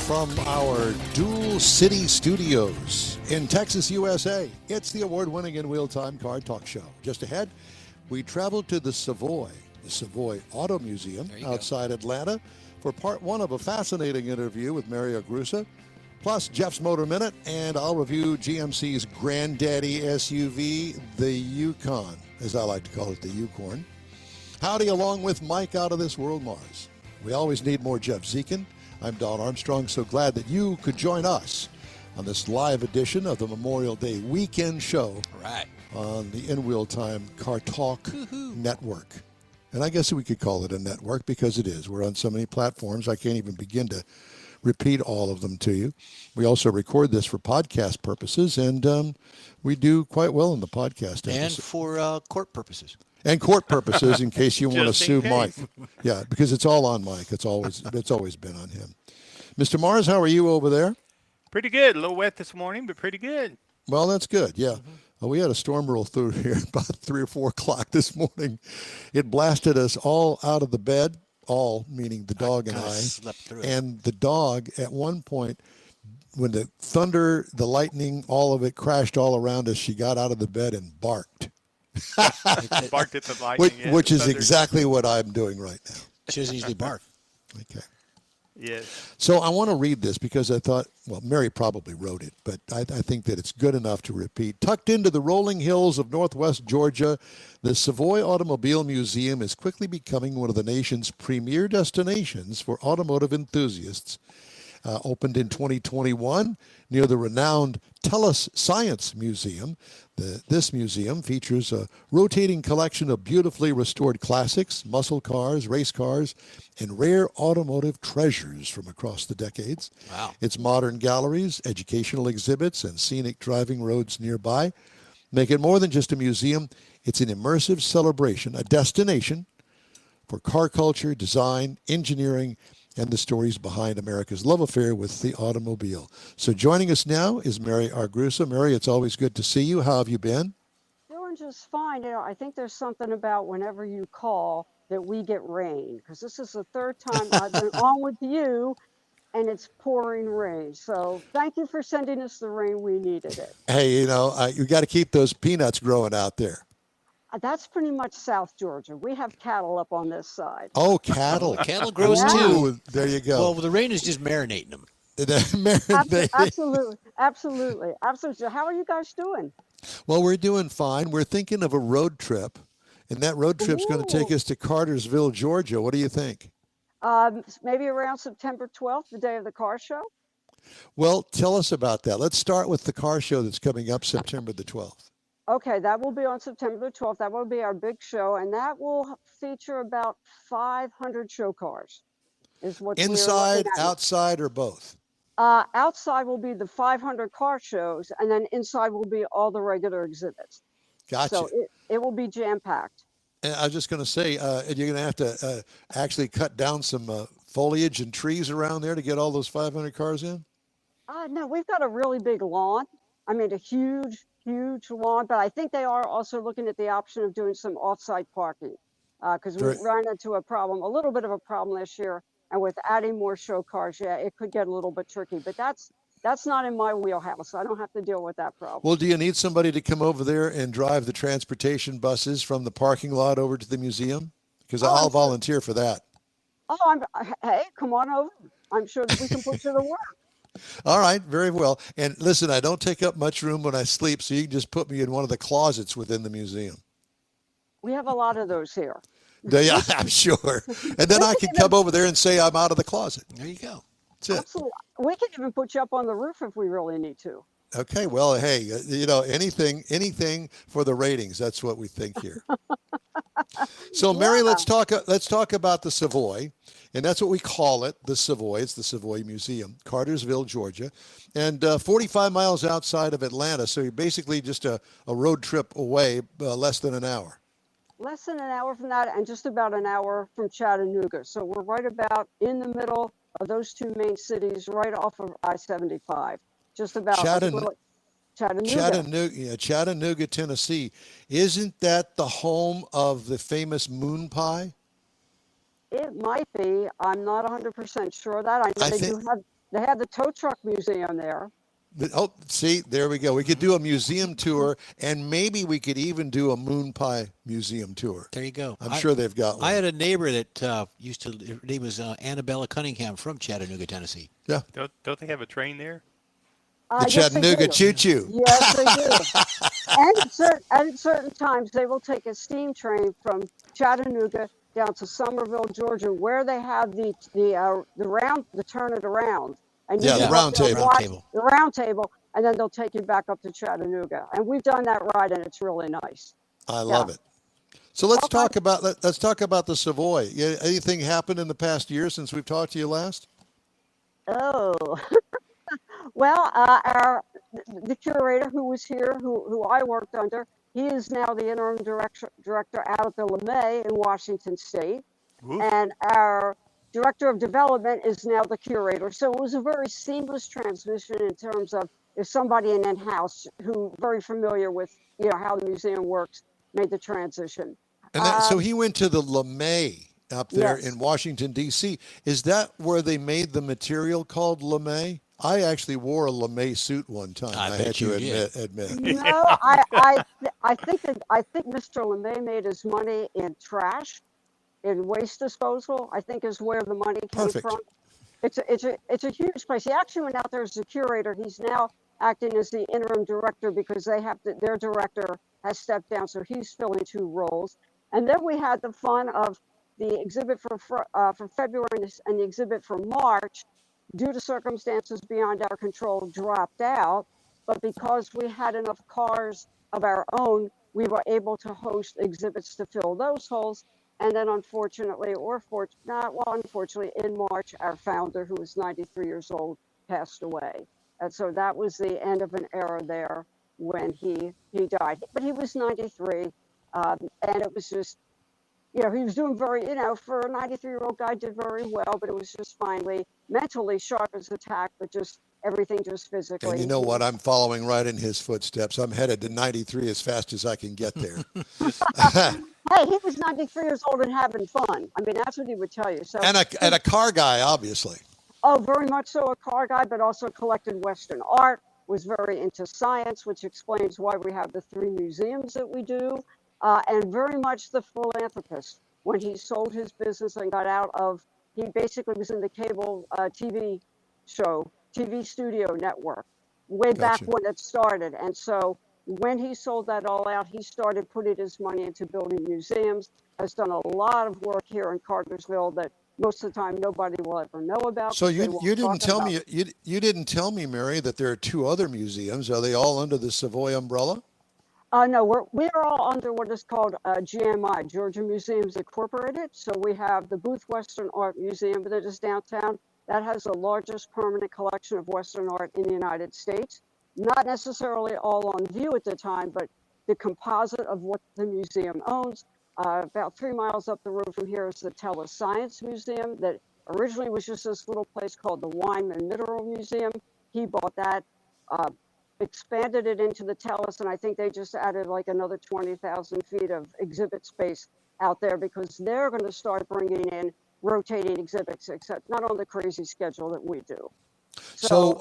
From our Dual City Studios in Texas, USA, it's the award-winning and real-time car talk show. Just ahead, we travel to the Savoy Auto Museum outside Atlanta for part one of a fascinating interview with Mary Agrusa, plus Jeff's Motor Minute, and I'll review GMC's granddaddy SUV, the Yukon, as I like to call it, the Unicorn. Howdy, along with Mike out of this world, Mars. We always need more Jeff Zekin. I'm Don Armstrong, so glad that you could join us on this live edition of the Memorial Day weekend show on the In Real Time Car Talk Network. And I guess we could call it a network because it is. We're on so many platforms, I can't even begin to repeat all of them to you. We also record this for podcast purposes, and we do quite well in the podcast episode. And for court purposes. And court purposes, in case you want to sue Mike. Yeah, because it's all on Mike. It's always been on him. Mr. Mars, how are you over there? Pretty good. A little wet this morning, but pretty good. Well, that's good, yeah. Well, we had a storm roll through here about 3 or 4 o'clock this morning. It blasted us all out of the bed, all meaning the dog and I. Slept through it. And the dog, at one point, when the thunder, the lightning, all of it crashed all around us, she got out of the bed and barked. Barked at the lightning. Which is exactly what I'm doing right now. She doesn't usually bark. Okay. Yes. So I want to read this because I thought, well, Mary probably wrote it, but I think that it's good enough to repeat. Tucked into the rolling hills of northwest Georgia, the Savoy Automobile Museum is quickly becoming one of the nation's premier destinations for automotive enthusiasts. Opened in 2021 near the renowned Tellus Science Museum. This museum features a rotating collection of beautifully restored classics, muscle cars, race cars, and rare automotive treasures from across the decades. Wow. Its modern galleries, educational exhibits, and scenic driving roads nearby make it more than just a museum. It's an immersive celebration, a destination for car culture, design, engineering, and the stories behind America's love affair with the automobile. So joining us now is Mary Agrusa. Mary, it's always good to see you. How have you been? Doing just fine. I think there's something about whenever you call that we get rain, because this is the third time I've been on with you, and it's pouring rain. So thank you for sending us the rain. We needed it. Hey, you got to keep those peanuts growing out there. That's pretty much South Georgia. We have cattle up on this side. Oh, cattle. Cattle grows Yeah. too. There you go. Well, the rain is just marinating them. Absolutely. How are you guys doing? Well, we're doing fine. We're thinking of a road trip, and that road trip's going to take us to Cartersville, Georgia. What do you think? Maybe around September 12th, the day of the car show. Well, tell us about that. Let's start with the car show that's coming up September the 12th. Okay, that will be on September the 12th. That will be our big show, and that will feature about 500 show cars. Is what Inside, outside, or both? Outside will be the 500 car shows, and then inside will be all the regular exhibits. Gotcha. So it will be jam-packed. And I was just going to say, you're going to have to actually cut down some foliage and trees around there to get all those 500 cars in? No, we've got a really big lawn. I mean, a huge lawn, but I think they are also looking at the option of doing some off-site parking because we ran into a little bit of a problem this year, and with adding more show cars, it could get a little bit tricky, but that's not in my wheelhouse. I don't have to deal with that problem. Well, do you need somebody to come over there and drive the transportation buses from the parking lot over to the museum? Because I'll volunteer for that. Hey, come on over. I'm sure that we can put you to work. All right, very well. And listen, I don't take up much room when I sleep, so you can just put me in one of the closets within the museum. We have a lot of those here. Yeah, I'm sure. And then I can come over there and say I'm out of the closet. There you go. That's it. Absolutely. We can even put you up on the roof if we really need to. Okay, well, hey, anything for the ratings. That's what we think here. So, Mary, let's talk about the Savoy, and that's what we call it, the Savoy. It's the Savoy Museum, Cartersville, Georgia, and 45 miles outside of Atlanta. So you're basically just a road trip away, less than an hour. Less than an hour from that, and just about an hour from Chattanooga. So we're right about in the middle of those two main cities, right off of I-75. Just about Chattanooga, Tennessee. Isn't that the home of the famous moon pie? It might be. I'm not 100% sure of that. I know They have the tow truck museum there. Oh, see, there we go. We could do a museum tour, and maybe we could even do a moon pie museum tour. There you go. I'm sure they've got one. I had a neighbor that her name was Annabella Cunningham from Chattanooga, Tennessee. Yeah. Don't they have a train there? The Chattanooga Choo Choo. Yes, they do. And at certain times, they will take a steam train from Chattanooga down to Somerville, Georgia, where they have the turn it around. And the round table. The round table, and then they'll take you back up to Chattanooga. And we've done that ride, and it's really nice. I love it. So let's talk about the Savoy. Anything happened in the past year since we've talked to you last? Oh, well, the curator who was here, who I worked under, he is now the interim director out at the LeMay in Washington State, and our director of development is now the curator. So it was a very seamless transition in terms of if somebody in-house who very familiar with how the museum works made the transition. And so he went to the LeMay up there in Washington, D.C. Is that where they made the material called LeMay? I actually wore a LeMay suit one time. I had to admit. No, I think Mr. LeMay made his money in trash, in waste disposal. I think is where the money came from. It's a huge place. He actually went out there as a curator. He's now acting as the interim director because their director has stepped down, so he's filling two roles. And then we had the fun of the exhibit for February and the exhibit for March, due to circumstances beyond our control, dropped out. But because we had enough cars of our own, we were able to host exhibits to fill those holes. And then unfortunately, in March, our founder, who was 93 years old, passed away. And so that was the end of an era there when he died. But he was 93. And it was just, he was doing for a 93-year-old guy, did very well, but it was just finally mentally sharp as a tack, but just everything just physically. And you know what? I'm following right in his footsteps. I'm headed to 93 as fast as I can get there. Hey, he was 93 years old and having fun. I mean, that's what he would tell you. So and a car guy, obviously. Oh, very much so a car guy, but also collected Western art, was very into science, which explains why we have the 3 museums that we do. And very much the philanthropist. When he sold his business and got out of, he basically was in the cable TV studio network, way back when it started. And so when he sold that all out, he started putting his money into building museums, has done a lot of work here in Cartersville that most of the time nobody will ever know about. So you didn't tell me, you didn't tell me, Mary, that there are 2 other museums. Are they all under the Savoy umbrella? No, we're all under what is called GMI, Georgia Museums Incorporated. So we have the Booth Western Art Museum that is downtown. That has the largest permanent collection of Western art in the United States. Not necessarily all on view at the time, but the composite of what the museum owns. About 3 miles up the road from here is the Tellus Science Museum that originally was just this little place called the Wine and Mineral Museum. He bought that, expanded it into the Tellus, and I think they just added like another 20,000 feet of exhibit space out there because they're going to start bringing in rotating exhibits, except not on the crazy schedule that we do. So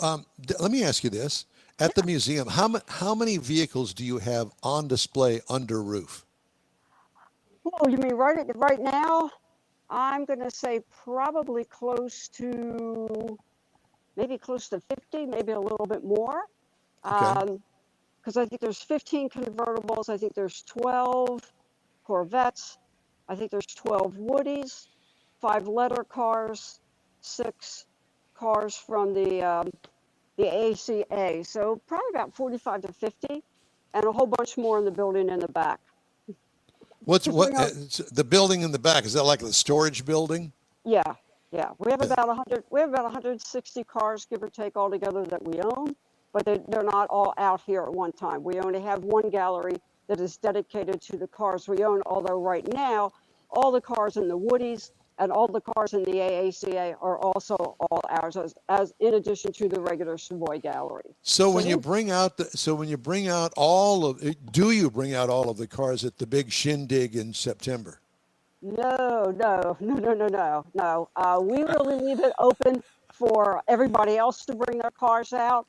let me ask you this. At the museum, how many vehicles do you have on display under roof? Oh, you mean right now? I'm going to say probably close to 50, maybe a little bit more. Because I think there's 15 convertibles. I think there's 12 Corvettes. I think there's 12 Woodies, 5 letter cars, 6 cars from the ACA. So probably about 45 to 50, and a whole bunch more in the building in the back. The building in the back? Is that like the storage building? Yeah. We have about 100. We have about 160 cars, give or take, altogether that we own. But they're not all out here at one time. We only have one gallery that is dedicated to the cars we own, although right now, all the cars in the Woodies and all the cars in the AACA are also all ours, as in addition to the regular Savoy gallery. So when you bring out all of the cars at the big shindig in September? No. We really leave it open for everybody else to bring their cars out.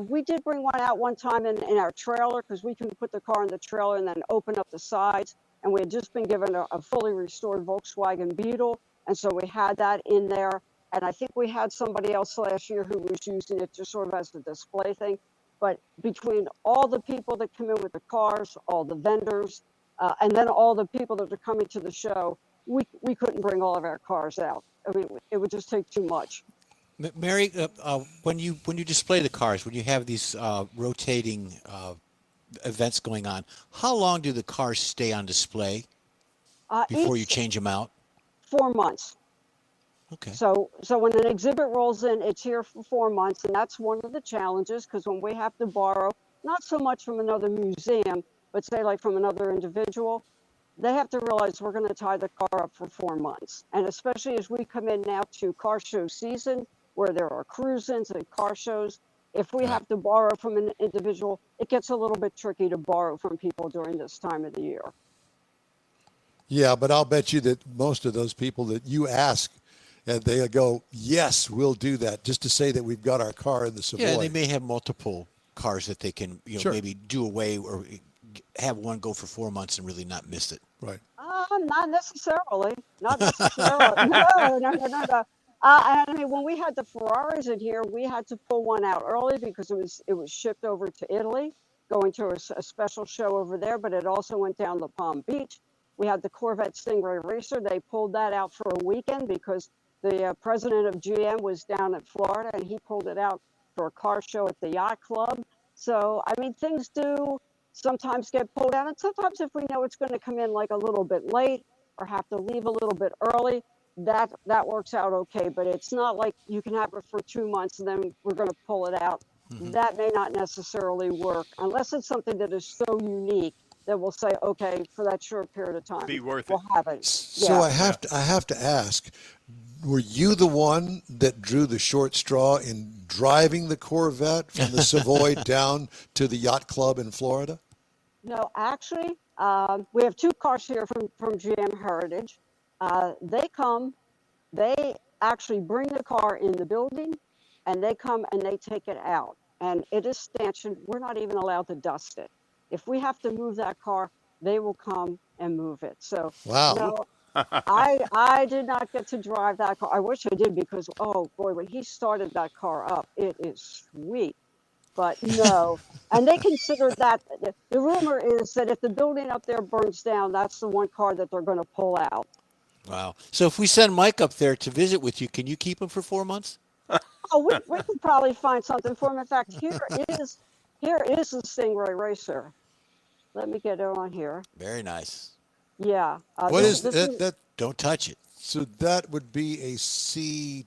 We did bring one out one time in our trailer because we can put the car in the trailer and then open up the sides. And we had just been given a fully restored Volkswagen Beetle. And so we had that in there. And I think we had somebody else last year who was using it just sort of as a display thing. But between all the people that come in with the cars, all the vendors, and then all the people that are coming to the show, we couldn't bring all of our cars out. I mean, it would just take too much. Mary, when you display the cars, when you have these rotating events going on, how long do the cars stay on display before you change them out? 4 months. Okay. So when an exhibit rolls in, it's here for 4 months, and that's one of the challenges, because when we have to borrow, not so much from another museum, but say like from another individual, they have to realize we're going to tie the car up for 4 months. And especially as we come in now to car show season, where there are cruise-ins and car shows, if we have to borrow from an individual, it gets a little bit tricky to borrow from people during this time of the year. Yeah, but I'll bet you that most of those people that you ask, and they go, yes, we'll do that, just to say that we've got our car in the Savoy. Yeah, they may have multiple cars that they can, Sure. maybe do away or have one go for 4 months and really not miss it. Right. Not necessarily. Not necessarily. No. I mean, when we had the Ferraris in here, we had to pull one out early because it was shipped over to Italy, going to a special show over there, but it also went down to Palm Beach. We had the Corvette Stingray Racer. They pulled that out for a weekend because the president of GM was down in Florida, and he pulled it out for a car show at the Yacht Club. So, I mean, things do sometimes get pulled out, and sometimes if we know it's going to come in like a little bit late or have to leave a little bit early, that works out okay. But it's not like you can have it for 2 months and then we're going to pull it out. Mm-hmm. That may not necessarily work unless it's something that is so unique that we'll say, okay, for that short period of time, be worth we'll have it. So yeah. I have to ask, were you the one that drew the short straw in driving the Corvette from the Savoy down to the Yacht Club in Florida? No, actually, we have 2 cars here from GM Heritage. They actually bring the car in the building, and they come and they take it out. And it is stanchioned. We're not even allowed to dust it. If we have to move that car, they will come and move it. So, wow. No, I did not get to drive that car. I wish I did, because, oh boy, when he started that car up, it is sweet. But no, and they consider that, the rumor is that if the building up there burns down, that's the one car that they're going to pull out. Wow. So if we send Mike up there to visit with you, can you keep him for 4 months? Oh, we could probably find something for him. In fact, here is the Stingray Racer. Let me get it on here. Very nice. Yeah. What is that? Don't touch it. So that would be a C2.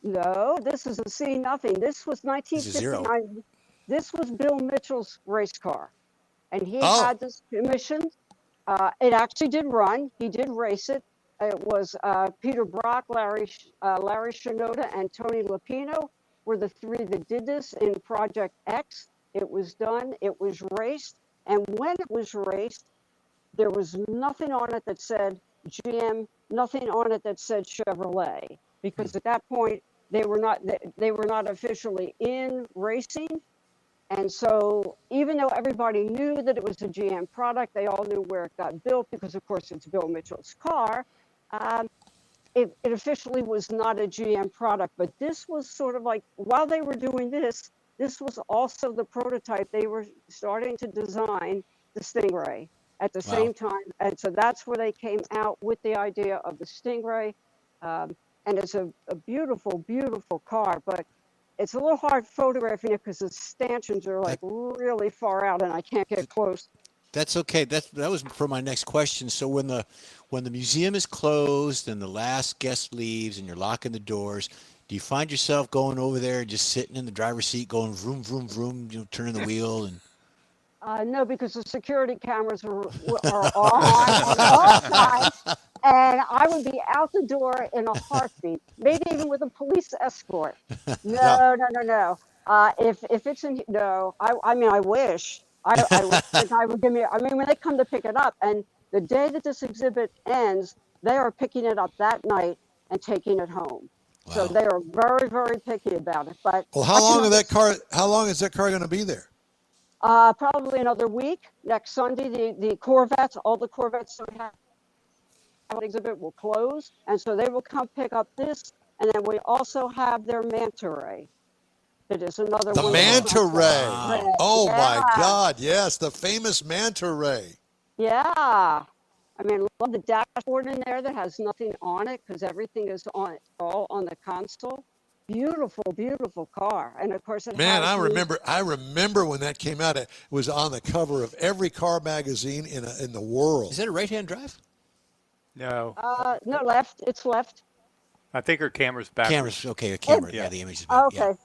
No, this is a C nothing. This was 1959. This was Bill Mitchell's race car, and he had this commissioned. It actually did run. He did race it. It was Peter Brock, Larry Shinoda, and Tony Lupino were the 3 that did this in Project X. It was done. It was raced, and when it was raced, there was nothing on it that said GM, nothing on it that said Chevrolet, because at that point they were not officially in racing. And so even though everybody knew that it was a GM product, they all knew where it got built because, of course, it's Bill Mitchell's car. It officially was not a GM product. But this was sort of like, while they were doing this was also the prototype. They were starting to design the Stingray at the same time. And so that's where they came out with the idea of the Stingray. And it's a beautiful, beautiful car. But it's a little hard photographing it because the stanchions are like really far out and I can't get close. That's okay. That was for my next question. So when the museum is closed and the last guest leaves and you're locking the doors, do you find yourself going over there and just sitting in the driver's seat going vroom, vroom, vroom, turning the wheel? And no, because the security cameras are on all times. And I would be out the door in a heartbeat, maybe even with a police escort. No. If it's in, no, I mean, I wish. I wish the guy would give me, I mean, when they come to pick it up, and the day that this exhibit ends, they are picking it up that night and taking it home. So Wow. they are very, very picky about it. But Well, I can how long is that car going to be there? probably another week. Next Sunday, the Corvettes, all the Corvettes that we have on exhibit will close, and so they will come pick up this. And then we also have their manta ray. It is another The one of the manta concepts. ray. Wow. Oh my Yeah, God! Yes, the famous manta ray. yeah. I mean, love the dashboard in there that has nothing on it because everything is on all on the console. Beautiful, beautiful car, and of course it Man, has I the remember. I remember when that came out. It was on the cover of every car magazine in the world. Is that a right-hand drive? No, no left. It's left. I think her camera's backwards. Cameras. Okay, a It, camera. Yeah. Yeah, the image is back. Yeah. okay.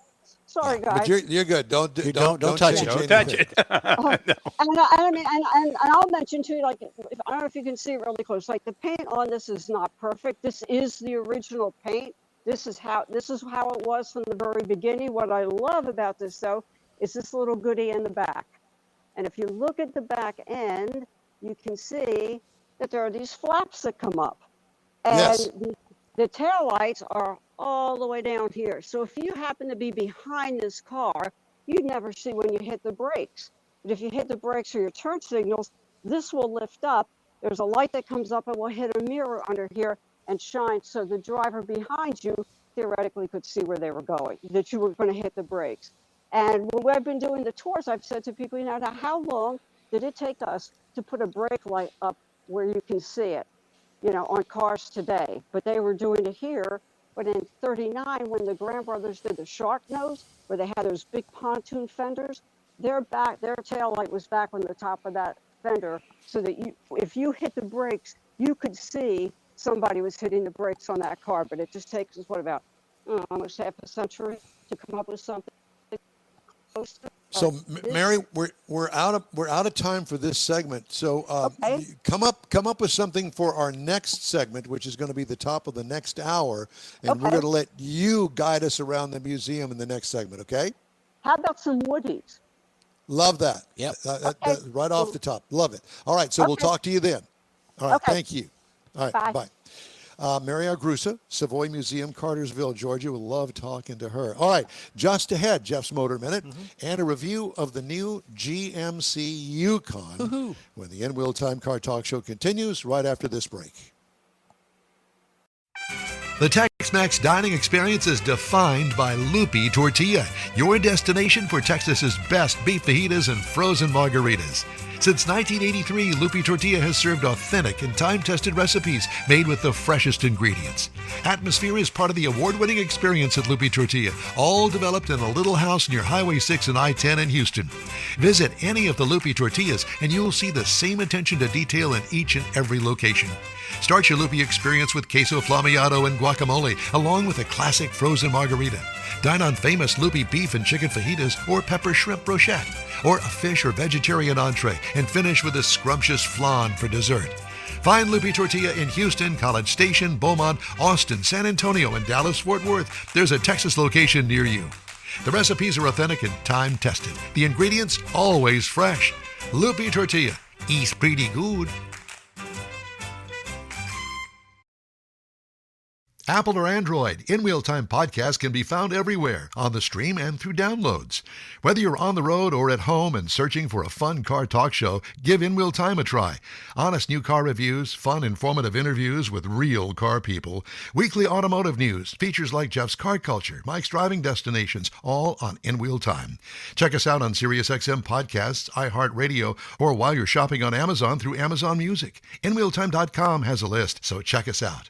Sorry, Yeah. But guys. you're good. Don't You don't don't touch change it. Don't touch anything. it. Oh, No. and I mean, and I'll mention too, like, I don't know if you can see it really close. Like the paint on this is not perfect. This is the original paint. This is how it was from the very beginning. What I love about this though is this little goodie in the back. And if you look at the back end, you can see that there are these flaps that come up. And Yes. the tail lights are all the way down here. So if you happen to be behind this car, you'd never see when you hit the brakes. But if you hit the brakes or your turn signals, this will lift up. There's a light that comes up and will hit a mirror under here and shine. So the driver behind you theoretically could see where they were going, that you were going to hit the brakes. And when I've been doing the tours, I've said to people, now how long did it take us to put a brake light up where you can see it? On cars today, but they were doing it here. But in '39, when the Graham brothers did the shark nose, where they had those big pontoon fenders, their tail light was back on the top of that fender, so that if you hit the brakes, you could see somebody was hitting the brakes on that car. But it just takes us about almost half a century to come up with something close to So, this. Mary, we're out of time for this segment. So, Okay. come up with something for our next segment, which is going to be the top of the next hour, and we're Okay. going to let you guide us around the museum in the next segment. Okay? How about some woodies? Love that. Yep. Okay. Right off the top. Love it. All right. So we'll Okay. talk to you then. All right. Okay. Thank you. All right. Bye. Bye. Mary Agrusa, Savoy Museum, Cartersville, Georgia. We'll love talking to her. All right, just ahead, Jeff's Motor Minute, and a review of the new GMC Yukon when the In Wheel Time Car Talk Show continues right after this break. The Tex-Mex dining experience is defined by Lupi Tortilla, your destination for Texas's best beef fajitas and frozen margaritas. Since 1983, Lupi Tortilla has served authentic and time-tested recipes made with the freshest ingredients. Atmosphere is part of the award-winning experience at Lupi Tortilla, all developed in a little house near Highway 6 and I-10 in Houston. Visit any of the Lupi Tortillas and you'll see the same attention to detail in each and every location. Start your Lupi experience with queso flammeado and guacamole, along with a classic frozen margarita. Dine on famous Lupi beef and chicken fajitas or pepper shrimp brochette, or a fish or vegetarian entree, and finish with a scrumptious flan for dessert. Find Lupi Tortilla in Houston, College Station, Beaumont, Austin, San Antonio, and Dallas-Fort Worth. There's a Texas location near you. The recipes are authentic and time-tested. The ingredients always fresh. Lupi Tortilla. Eats pretty good. Apple or Android, In Wheel Time podcast can be found everywhere, on the stream and through downloads. Whether you're on the road or at home and searching for a fun car talk show, give In Wheel Time a try. Honest new car reviews, fun, informative interviews with real car people, weekly automotive news, features like Jeff's Car Culture, Mike's Driving Destinations, all on In Wheel Time. Check us out on SiriusXM Podcasts, iHeartRadio, or while you're shopping on Amazon through Amazon Music. InWheelTime.com has a list, so check us out.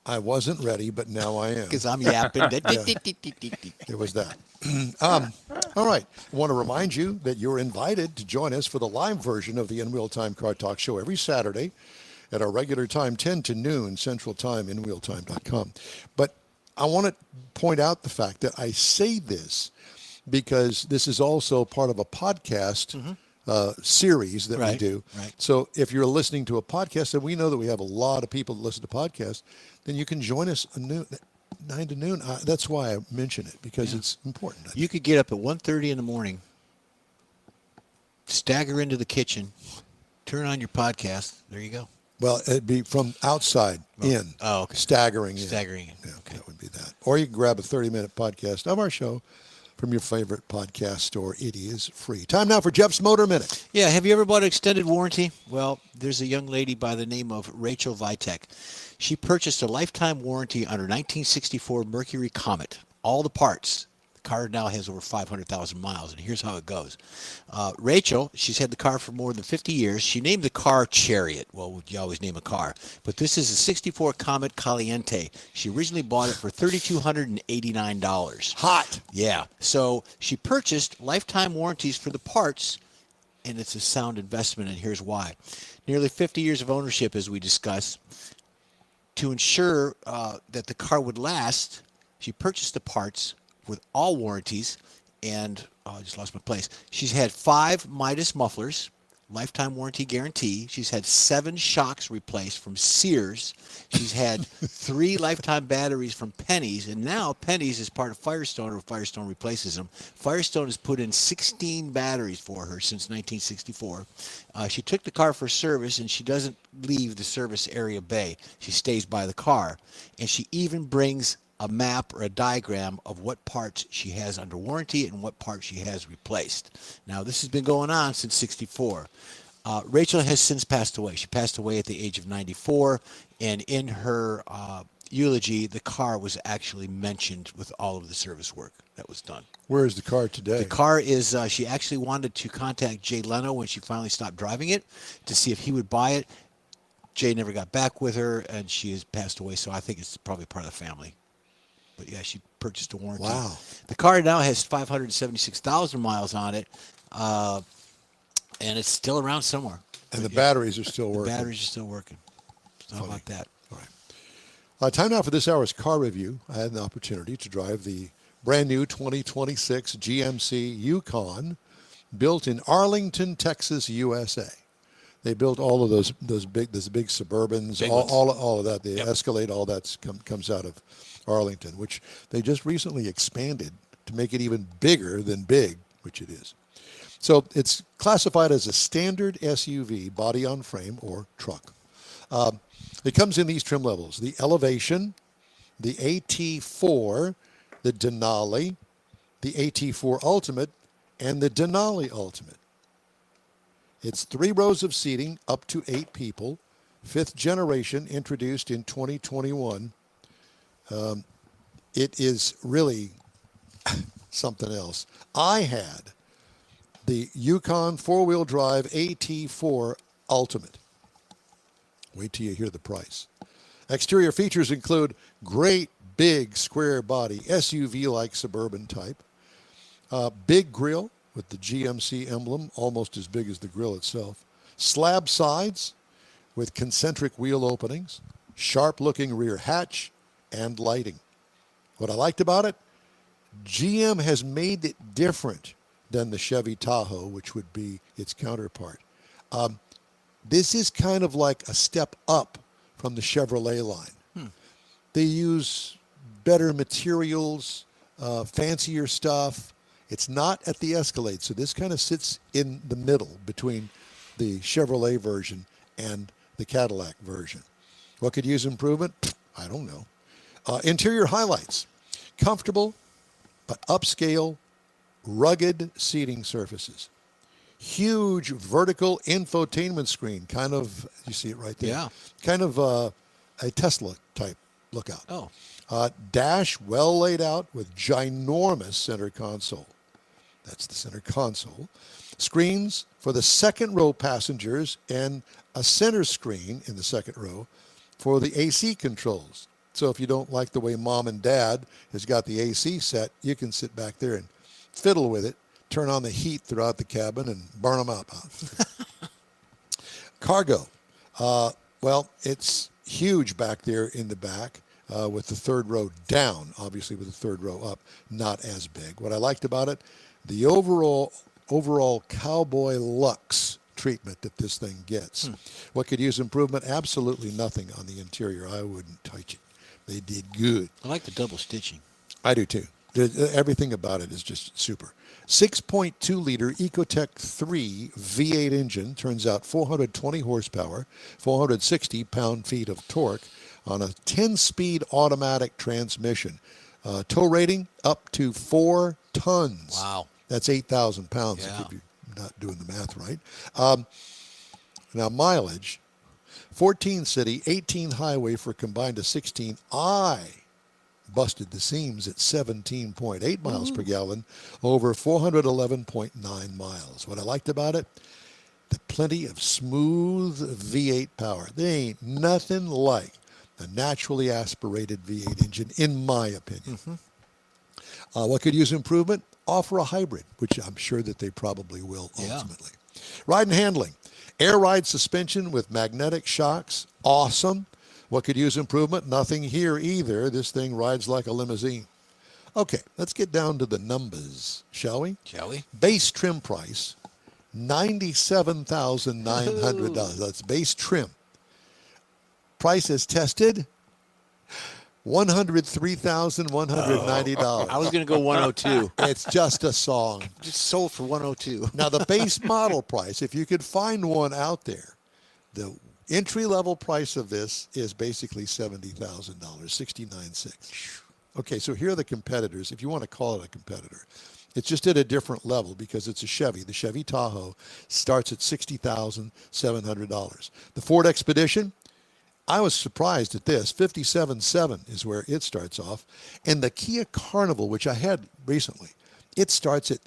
I wasn't ready, but now I am. Because I'm yapping. There was that. All right. I want to remind you that you're invited to join us for the live version of the In Wheel Time Car Talk Show every Saturday at our regular time, 10 to noon, Central Time, InWheelTime.com. But I want to point out the fact that I say this because this is also part of a podcast series that we do. Right. So if you're listening to a podcast, and we know that we have a lot of people that listen to podcasts, then you can join us 9 to noon. That's why I mention it, because it's important. You could get up at 1:30 in the morning, stagger into the kitchen, turn on your podcast. There you go. Well, it'd be from outside in. Oh, okay. Staggering in. Staggering in. Yeah, Okay. that would be that. Or you can grab a 30-minute podcast of our show from your favorite podcast store. It is free. Time now for Jeff's Motor Minute. Yeah, have you ever bought an extended warranty? Well, there's a young lady by the name of Rachel Vitek. She purchased a lifetime warranty on her 1964 Mercury Comet. All the parts. The car now has over 500,000 miles, and here's how it goes. Rachel, she's had the car for more than 50 years. She named the car Chariot. Well, you always name a car. But this is a 64 Comet Caliente. She originally bought it for $3,289. Hot. Yeah. So she purchased lifetime warranties for the parts, and it's a sound investment, and here's why. Nearly 50 years of ownership, as we discussed. To ensure that the car would last, she purchased the parts with all warranties, and I just lost my place. She's had 5 Midas mufflers, lifetime warranty guarantee. She's had 7 shocks replaced from Sears. She's had 3 lifetime batteries from Penny's, and now Penny's is part of Firestone, or Firestone replaces them. Firestone has put in 16 batteries for her since 1964. She took the car for service, and she doesn't leave the service area bay. She stays by the car, and she even brings a map or a diagram of what parts she has under warranty and what parts she has replaced. Now, this has been going on since 64. Rachel has since passed away. She passed away at the age of 94, and in her eulogy, the car was actually mentioned with all of the service work that was done. Where is the car today? The car is, she actually wanted to contact Jay Leno when she finally stopped driving it to see if he would buy it. Jay never got back with her, and she has passed away, so I think it's probably part of the family. But yeah, she purchased a warranty. Wow. The car now has 576,000 miles on it, and it's still around somewhere. And the batteries are still working. The batteries are still working. So how about that? All right. Time now for this hour's car review. I had an opportunity to drive the brand new 2026 GMC Yukon, built in Arlington, Texas, USA. They built all of those big Suburbans, all of that. The Escalade, all that comes out of Arlington, which they just recently expanded to make it even bigger than big, which it is. So it's classified as a standard SUV, body on frame, or truck. It comes in these trim levels: the Elevation, the AT4, the Denali, the AT4 Ultimate, and the Denali Ultimate. It's 3 rows of seating, up to 8 people, 5th generation, introduced in 2021. It is really something else. I had the Yukon 4-wheel drive AT4 Ultimate. Wait till you hear the price. Exterior features include great big square body, SUV-like Suburban type, big grille with the GMC emblem, almost as big as the grille itself, slab sides with concentric wheel openings, sharp-looking rear hatch, and lighting. What I liked about it, GM has made it different than the Chevy Tahoe, which would be its counterpart. This is kind of like a step up from the Chevrolet line. They use better materials, fancier stuff. It's not at the Escalade, so this kind of sits in the middle between the Chevrolet version and the Cadillac version. What could use improvement? I don't know. Interior highlights: comfortable but upscale, rugged seating surfaces. Huge vertical infotainment screen, kind of, you see it right there. Yeah. Kind of a Tesla type lookout. Oh. Dash well laid out with ginormous center console. That's the center console. Screens for the second row passengers and a center screen in the second row for the AC controls. So if you don't like the way mom and dad has got the AC set, you can sit back there and fiddle with it, turn on the heat throughout the cabin, and burn them up. Cargo. Well, it's huge back there in the back with the third row down, obviously with the third row up, not as big. What I liked about it, the overall cowboy luxe treatment that this thing gets. What could use improvement? Absolutely nothing on the interior. I wouldn't touch it. They did good. I like the double stitching. I do too. Everything about it is just super. 6.2 liter Ecotec 3 V8 engine, turns out 420 horsepower, 460 pound-feet of torque on a 10-speed automatic transmission. Tow rating up to 4 tons. Wow. That's 8,000 pounds Yeah. if you're not doing the math right. Now, mileage, 14 city, 18 highway for combined of 16. I busted the seams at 17.8 miles per gallon over 411.9 miles. What I liked about it, the plenty of smooth V8 power. There ain't nothing like a naturally aspirated V8 engine, in my opinion. What could use improvement? Offer a hybrid, which I'm sure that they probably will ultimately. Ride and handling. Air ride suspension with magnetic shocks. Awesome. What could use improvement? Nothing here either. This thing rides like a limousine. Okay, let's get down to the numbers, shall we? Shall we? Base trim price, $97,900. That's base trim. Price is tested, $103,190. I was going to go 102. It's just a song. Just sold for 102. Now, the base model price, if you could find one out there, the entry-level price of this is basically $70,000, $69,600. Okay, so here are the competitors, if you want to call it a competitor. It's just at a different level because it's a Chevy. The Chevy Tahoe starts at $60,700. The Ford Expedition, I was surprised at this. $57,700 is where it starts off. And the Kia Carnival, which I had recently, it starts at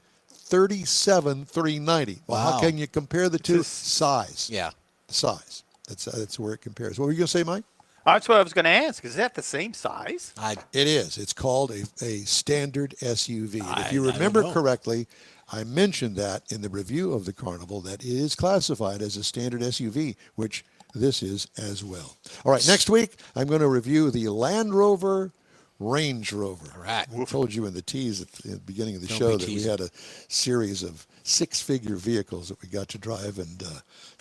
$37,390. Well, how Wow. can you compare the two? Size. Yeah. Size. That's where it compares. What were you going to say, Mike? That's what I was going to ask. Is that the same size? It is. It's called a standard SUV. And if you I don't remember know. correctly, I mentioned that in the review of the Carnival that it is classified as a standard SUV, which this is as well. All right, next week, I'm going to review the Land Rover Range Rover. All right. I told you in the tease at the beginning of the Don't show be that we teasing. had a series of 6-figure vehicles that we got to drive, and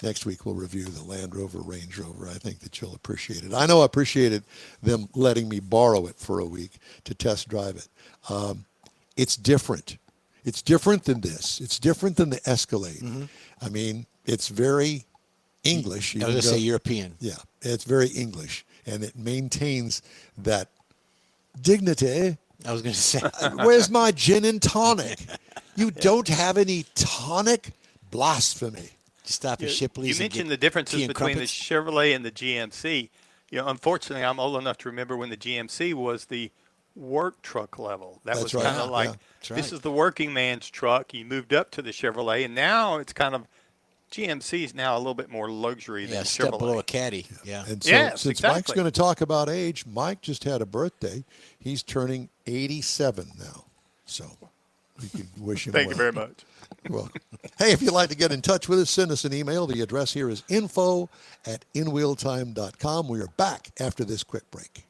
next week we'll review the Land Rover Range Rover. I think that you'll appreciate it. I know I appreciated them letting me borrow it for a week to test drive it. It's different. It's different than this. It's different than the Escalade. I mean, it's very English. I was going to say European. Yeah, it's very English, and it maintains that dignity. I was going to say. Where's my gin and tonic? You don't have any tonic? Blasphemy. Just stop at Shipley's. You and mentioned get the differences tea and between crumpets. the Chevrolet and the GMC. Unfortunately, I'm old enough to remember when the GMC was the work truck level. That That's was right. kind of Yeah, like, yeah. That's this right. is the working man's truck. You moved up to the Chevrolet, and now it's kind of, GMC is now a little bit more luxury than Yeah, step Chevrolet. below a caddy. Yeah. And so Yes, since Mike's exactly. going to talk about age, Mike just had a birthday. He's turning 87 now. So we can wish him Thank well. you very much. You're welcome. Hey, if you'd like to get in touch with us, send us an email. The address here is info@inwheeltime.com. We are back after this quick break.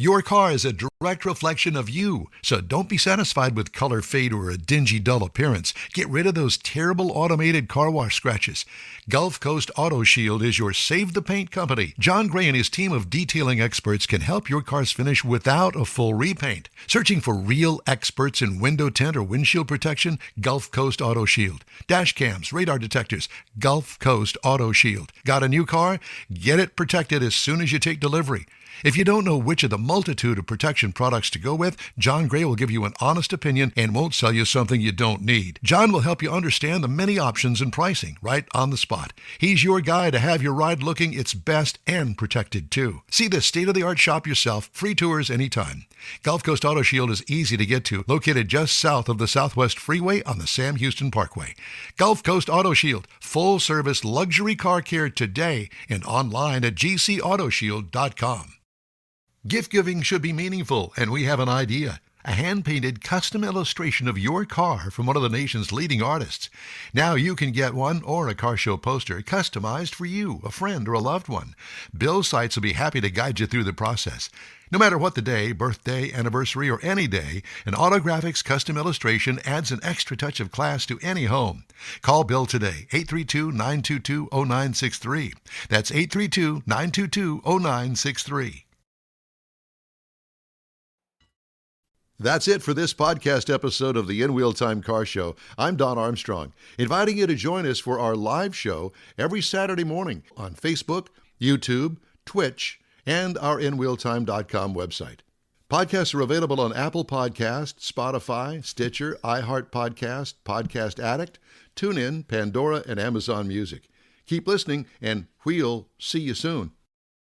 Your car is a direct reflection of you, so don't be satisfied with color fade or a dingy, dull appearance. Get rid of those terrible automated car wash scratches. Gulf Coast Auto Shield is your Save the Paint company. John Gray and his team of detailing experts can help your car's finish without a full repaint. Searching for real experts in window tint or windshield protection? Gulf Coast Auto Shield. Dash cams, radar detectors, Gulf Coast Auto Shield. Got a new car? Get it protected as soon as you take delivery. If you don't know which of the multitude of protection products to go with, John Gray will give you an honest opinion and won't sell you something you don't need. John will help you understand the many options and pricing right on the spot. He's your guy to have your ride looking its best and protected too. See the state-of-the-art shop yourself. Free tours anytime. Gulf Coast Auto Shield is easy to get to, located just south of the Southwest Freeway on the Sam Houston Parkway. Gulf Coast Auto Shield, full-service luxury car care today and online at gcautoshield.com. Gift giving should be meaningful, and we have an idea. A hand-painted custom illustration of your car from one of the nation's leading artists. Now you can get one or a car show poster customized for you, a friend, or a loved one. Bill Seitz will be happy to guide you through the process. No matter what the day, birthday, anniversary, or any day, an Autographics custom illustration adds an extra touch of class to any home. Call Bill today, 832-922-0963. That's 832-922-0963. That's it for this podcast episode of the In Wheel Time Car Show. I'm Don Armstrong, inviting you to join us for our live show every Saturday morning on Facebook, YouTube, Twitch, and our InWheelTime.com website. Podcasts are available on Apple Podcasts, Spotify, Stitcher, iHeart Podcast, Podcast Addict, TuneIn, Pandora, and Amazon Music. Keep listening, and we'll see you soon.